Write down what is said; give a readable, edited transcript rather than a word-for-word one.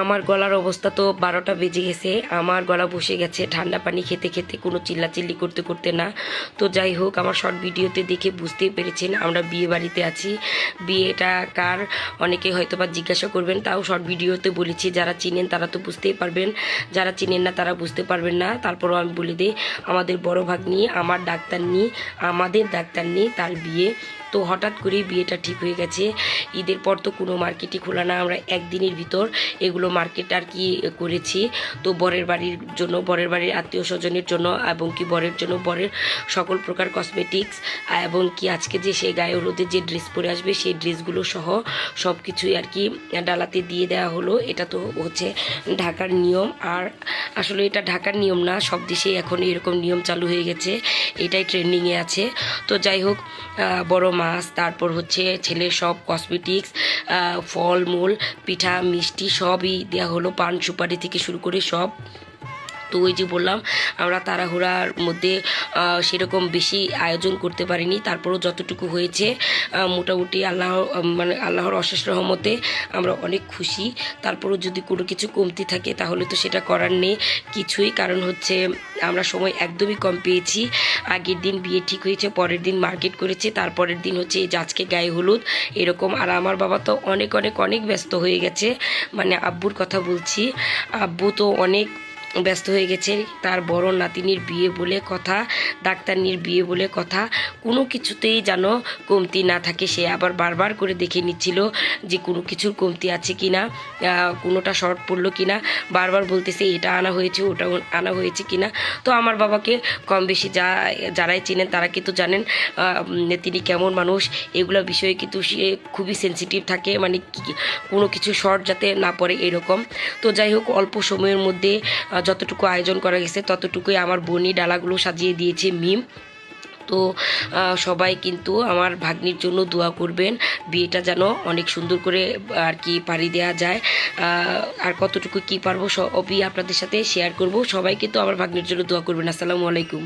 আমার গলার অবস্থা তো 12টা বেজে গেছে। আমার গলা বসে গেছে ঠান্ডা পানি খেতে খেতে, কোনো চিল্লাচিল্লি করতে করতে না। তো যাই হোক, আমার শর্ট ভিডিওতে দেখে বুঝতেই পেরেছেন আমরা বিয়ে বাড়িতে আছি। বিয়েটা কার অনেকে হয়তো বা জিজ্ঞাসা করবেন, তাও শর্ট ভিডিওতে বলেছি। যারা চিনেন তারা তো বুঝতেই পারবেন, যারা চিনেন না তারা বুঝতে পারবেন না। তারপরও আমি বলে দিই, আমাদের বড় ভাগ্নি, আমাদের ডাক্তার নিয়ে তার বিয়ে। তো হঠাৎ করেই বিয়েটা ঠিক হয়ে গেছে। ঈদের পর তো কোনো মার্কেটই খোলা না, আমরা একদিনের ভিতর এগুলো মার্কেট আর কি করেছি। তো বরের বাড়ির জন্য, বরের বাড়ির আত্মীয় স্বজনের জন্য, এবং কি বরের জন্য বরের সকল প্রকার কসমেটিক্স, এবং কি আজকে যে সে গায়ে হলুদের যে ড্রেস পরে আসবে সেই ড্রেসগুলো সহ সব কিছুই আর কি ডালাতে দিয়ে দেওয়া হলো। এটা তো হচ্ছে ঢাকার নিয়ম। আর আসলে এটা ঢাকার নিয়ম না, সব দেশেই এখন এরকম নিয়ম চালু হয়ে গেছে, এটাই ট্রেন্ডিংয়ে আছে। তো যাই হোক, বড় মাছ, তারপর হচ্ছে ছেলের সব কসমেটিক্স, ফলমূল, পিঠা মিষ্টি সবই দেওয়া হলো, পান সুপারি থেকে শুরু করে সব। তো ওই যে বললাম, আমরা তাড়াহুড়ার মধ্যে সেরকম বেশি আয়োজন করতে পারিনি। তারপরও যতটুকু হয়েছে মোটামুটি আল্লাহর অশেষ রহমতে আমরা অনেক খুশি। তারপরও যদি কোনো কিছু কমতি থাকে তাহলে তো সেটা করার নেই কিছুই, কারণ হচ্ছে আমরা সময় একদমই কম পেয়েছি। আগের দিন বিয়ে ঠিক হয়েছে, পরের দিন মার্কেট করেছে, তারপরের দিন হচ্ছে এই যে আজকে গায়ে হলুদ, এরকম। আর আমার বাবা তো অনেক অনেক অনেক ব্যস্ত হয়ে গেছে, মানে আব্বুর কথা বলছি। আব্বু তো অনেক ব্যস্ত হয়ে গেছে, তার বড় নাতিনির বিয়ে বলে কথা, ডাক্তারনির বিয়ে বলে কথা, কোনো কিছুতেই যেন কমতি না থাকে। সে আবার বারবার করে দেখে নিচ্ছিল যে কোনো কিছুর কমতি আছে কি না, কোনোটা শর্ট পড়লো কি না, বারবার বলতেছে এটা আনা হয়েছে ওটা আনা হয়েছে কি না। তো আমার বাবাকে কম বেশি যারাই চেনেন তারা কিন্তু জানেন তিনি কেমন মানুষ। এগুলো বিষয়ে কিন্তু সে খুবই সেন্সিটিভ থাকে, মানে কোনো কিছু শর্ট যাতে না পড়ে এরকম। তো যাই হোক, অল্প সময়ের মধ্যে যতটুকু আয়োজন করা গেছে ততটুকুই আমার বোনই ডালাগুলো সাজিয়ে দিয়েছে মিম। তো সবাই কিন্তু আমার ভাগ্নির জন্য দোয়া করবেন, বিয়েটা যেন অনেক সুন্দর করে আর কি পাড়ি দেওয়া যায়। আর কতটুকু কি পারবো সবই আপনাদের সাথে শেয়ার করব। সবাই কিন্তু আমার ভাগ্নির জন্য দোয়া করবেন। আসসালামু আলাইকুম।